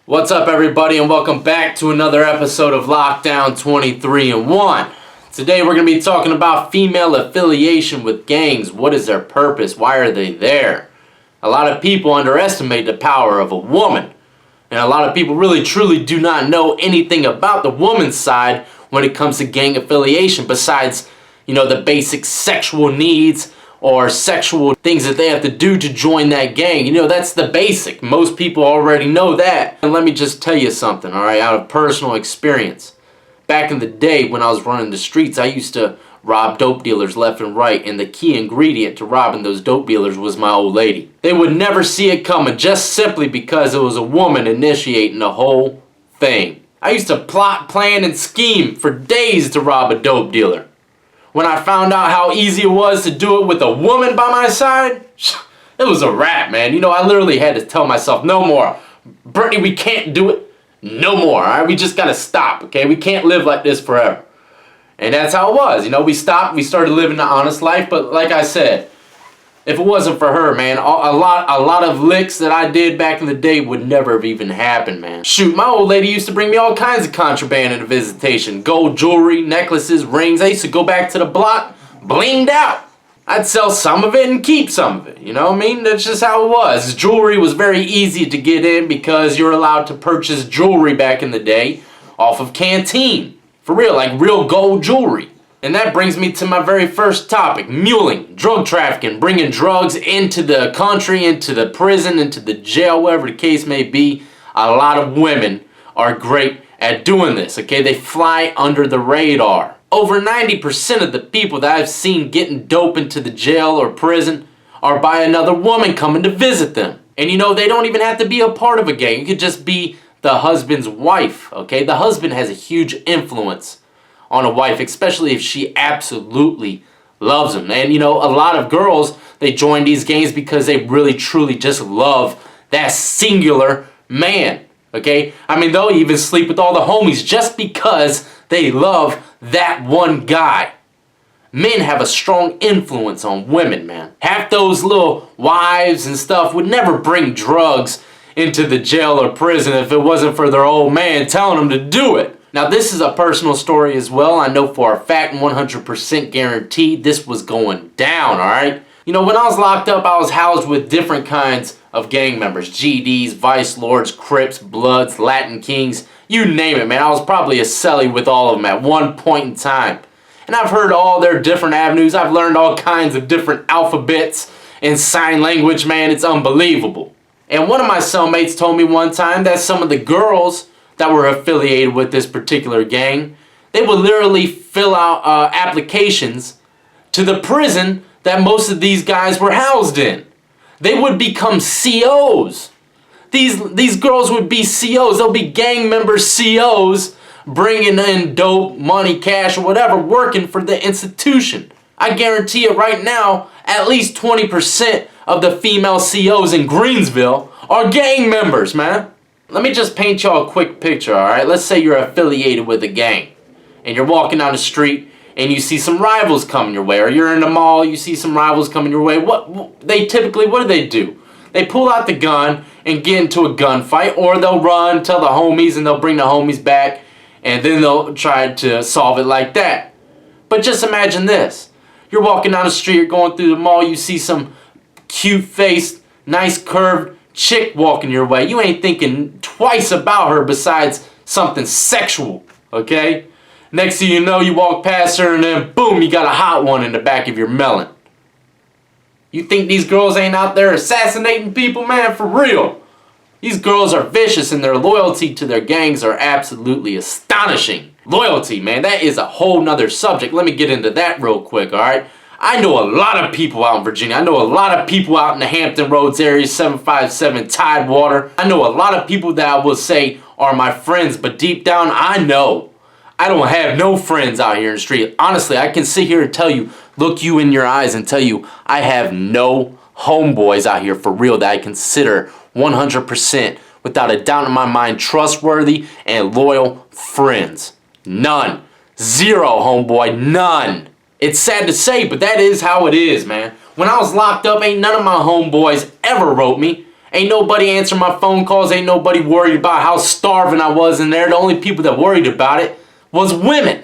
What's up, everybody, and welcome back to another episode of Lockdown 23 and 1. Today we're going to be talking about female affiliation with gangs. What is their purpose? Why are they there? A lot of people underestimate the power of a woman. And a lot of people really truly do not know anything about the woman's side when it comes to gang affiliation besides, the basic sexual needs or sexual things that they have to do to join that gang. That's the basic. Most people already know that. And let me just tell you something, alright, out of personal experience. Back in the day when I was running the streets, I used to rob dope dealers left and right, and the key ingredient to robbing those dope dealers was my old lady. They would never see it coming just simply because it was a woman initiating the whole thing. I used to plot, plan, and scheme for days to rob a dope dealer. When I found out how easy it was to do it with a woman by my side, it was a wrap, man. I literally had to tell myself, no more. Brittany, we can't do it. No more, all right? We just gotta stop, okay? We can't live like this forever. And that's how it was. We stopped, we started living the honest life, but like I said, if it wasn't for her, man, a lot of licks that I did back in the day would never have even happened, man. Shoot, my old lady used to bring me all kinds of contraband in a visitation. Gold jewelry, necklaces, rings. I used to go back to the block, blinged out. I'd sell some of it and keep some of it, you know what I mean? That's just how it was. Jewelry was very easy to get in because you're allowed to purchase jewelry back in the day off of Canteen. For real, like real gold jewelry. And that brings me to my very first topic, muling, drug trafficking, bringing drugs into the country, into the prison, into the jail, whatever the case may be. A lot of women are great at doing this, okay? They fly under the radar. Over 90% of the people that I've seen getting dope into the jail or prison are by another woman coming to visit them. And they don't even have to be a part of a gang. It could just be the husband's wife, okay? The husband has a huge influence on a wife, especially if she absolutely loves him. And a lot of girls, they join these gangs because they really truly just love that singular man, okay? I mean, they'll even sleep with all the homies just because they love that one guy. Men have a strong influence on women, man. Half those little wives and stuff would never bring drugs into the jail or prison if it wasn't for their old man telling them to do it. Now, this is a personal story as well. I know for a fact and 100% guaranteed this was going down, alright? When I was locked up, I was housed with different kinds of gang members. GDs, Vice Lords, Crips, Bloods, Latin Kings, you name it, man. I was probably a celly with all of them at one point in time. And I've heard all their different avenues. I've learned all kinds of different alphabets and sign language, man. It's unbelievable. And one of my cellmates told me one time that some of the girls that were affiliated with this particular gang, they would literally fill out applications to the prison that most of these guys were housed in. They would become COs. These girls would be COs. They'll be gang member COs, bringing in dope, money, cash, or whatever, working for the institution. I guarantee it right now, at least 20% of the female COs in Greensville are gang members, man. Let me just paint y'all a quick picture, alright? Let's say you're affiliated with a gang, and you're walking down the street, and you see some rivals coming your way, or you're in the mall, you see some rivals coming your way. What do? They pull out the gun and get into a gunfight, or they'll run, tell the homies, and they'll bring the homies back, and then they'll try to solve it like that. But just imagine this. You're walking down the street, you're going through the mall, you see some cute-faced, nice curved chick walking your way. You ain't thinking twice about her besides something sexual, okay? Next thing you know, you walk past her and then boom, you got a hot one in the back of your melon. You think these girls ain't out there assassinating people, man? For real. These girls are vicious and their loyalty to their gangs are absolutely astonishing. Loyalty, man, that is a whole nother subject. Let me get into that real quick, alright? I know a lot of people out in Virginia. I know a lot of people out in the Hampton Roads area, 757 Tidewater. I know a lot of people that I will say are my friends, but deep down, I know I don't have no friends out here in the street. Honestly, I can sit here and tell you, look you in your eyes and tell you, I have no homeboys out here for real that I consider 100% without a doubt in my mind trustworthy and loyal friends. None. Zero, homeboy. None. It's sad to say, but that is how it is, man. When I was locked up, ain't none of my homeboys ever wrote me Ain't nobody answering my phone calls. Ain't nobody worried about how starving I was in there. The only people that worried about it was women.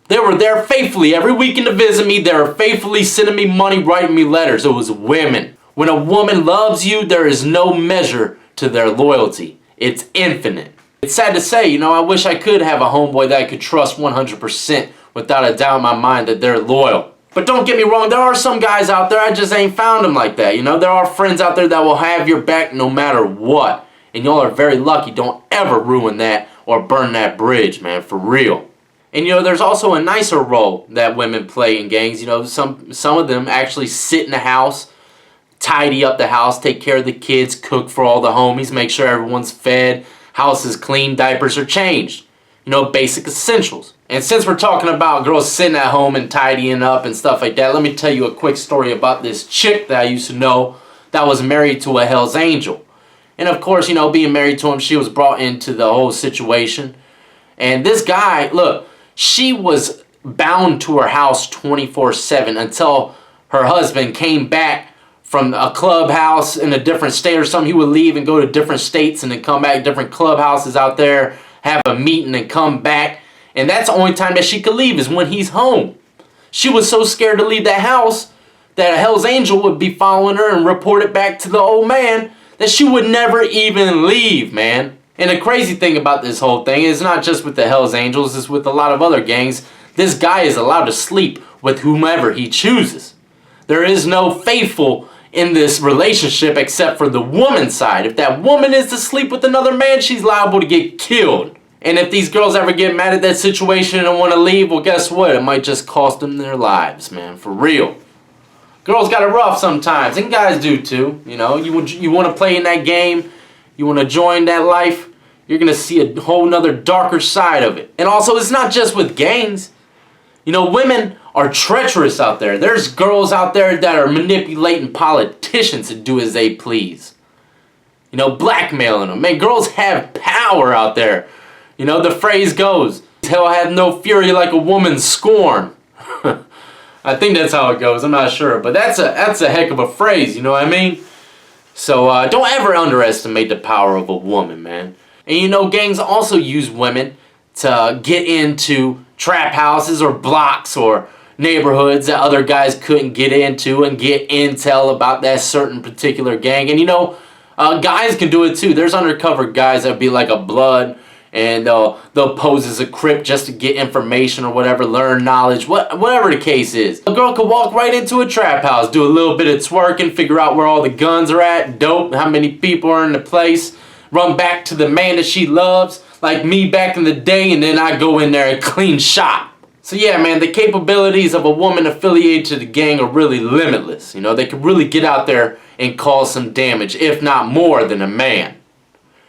They were there faithfully every weekend to visit me. They were faithfully sending me money, writing me letters. It was women. When a woman loves you, there is no measure to their loyalty. It's infinite. It's sad to say, I wish I could have a homeboy that I could trust 100% without a doubt in my mind that they're loyal. But don't get me wrong, there are some guys out there, I just ain't found them like that. There are friends out there that will have your back no matter what. And y'all are very lucky. Don't ever ruin that or burn that bridge, man, for real. And there's also a nicer role that women play in gangs. Some of them actually sit in the house, tidy up the house, take care of the kids, cook for all the homies, make sure everyone's fed, house is clean, diapers are changed. Basic essentials. And since we're talking about girls sitting at home and tidying up and stuff like that, let me tell you a quick story about this chick that I used to know that was married to a Hell's Angel. And of course, being married to him, she was brought into the whole situation. And this guy, look, she was bound to her house 24/7 until her husband came back from a clubhouse in a different state or something. He would leave and go to different states and then come back, different clubhouses out there, have a meeting and come back. And that's the only time that she could leave is when he's home. She was so scared to leave that house that a Hell's Angel would be following her and report it back to the old man that she would never even leave, man. And the crazy thing about this whole thing is not just with the Hell's Angels, it's with a lot of other gangs. This guy is allowed to sleep with whomever he chooses. There is no faithful in this relationship except for the woman's side. If that woman is to sleep with another man, she's liable to get killed. And if these girls ever get mad at that situation and want to leave, well, guess what? It might just cost them their lives, man, for real. Girls got it rough sometimes, and guys do too. You want to play in that game, you want to join that life, you're going to see a whole nother darker side of it. And also, it's not just with gangs. Women are treacherous out there. There's girls out there that are manipulating politicians to do as they please. Blackmailing them. Man, girls have power out there. The phrase goes, hell hath no fury like a woman's scorn. I think that's how it goes. I'm not sure. But that's a heck of a phrase, you know what I mean? So don't ever underestimate the power of a woman, man. And gangs also use women to get into trap houses or blocks or neighborhoods that other guys couldn't get into and get intel about that certain particular gang. And guys can do it too. There's undercover guys that be like a blood and they'll pose as a crip just to get information or whatever, learn knowledge, whatever the case is. A girl could walk right into a trap house, do a little bit of twerking, figure out where all the guns are at, dope, how many people are in the place, run back to the man that she loves, like me back in the day, and then I go in there and clean shop. So yeah, man, the capabilities of a woman affiliated to the gang are really limitless. They could really get out there and cause some damage, if not more than a man.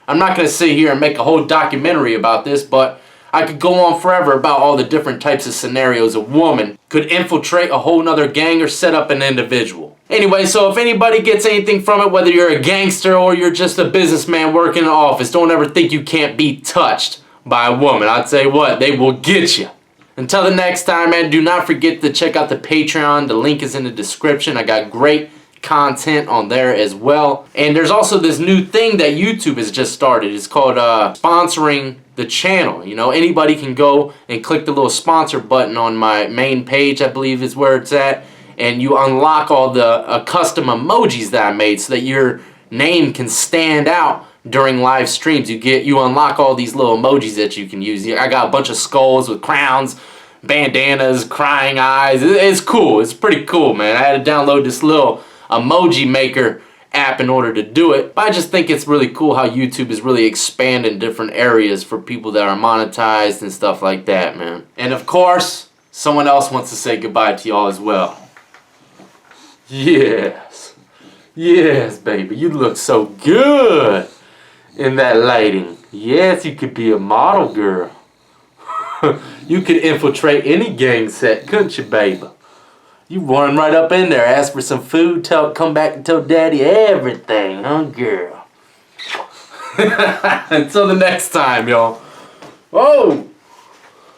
I'm not going to sit here and make a whole documentary about this, but I could go on forever about all the different types of scenarios a woman could infiltrate a whole nother gang or set up an individual. Anyway, so if anybody gets anything from it, whether you're a gangster or you're just a businessman working in an office, don't ever think you can't be touched by a woman. I'll tell you what, they will get you. Until the next time, man, do not forget to check out the Patreon. The link is in the description. I got great content on there as well. And there's also this new thing that YouTube has just started. It's called sponsoring the channel. Anybody can go and click the little sponsor button on my main page, I believe is where it's at, and you unlock all the custom emojis that I made so that your name can stand out during live streams. You unlock all these little emojis that you can use. I got a bunch of skulls with crowns, bandanas, crying eyes. It's cool. It's pretty cool, man. I had to download this little emoji maker app in order to do it. But I just think it's really cool how YouTube is really expanding different areas for people that are monetized and stuff like that, man. And of course, someone else wants to say goodbye to y'all as well. Yes. Yes, baby. You look so good in that lighting. Yes, you could be a model, girl. You could infiltrate any gang set, couldn't you, baby? You run right up in there, ask for some food, come back and tell daddy everything, huh, girl? Until the next time, y'all. Oh!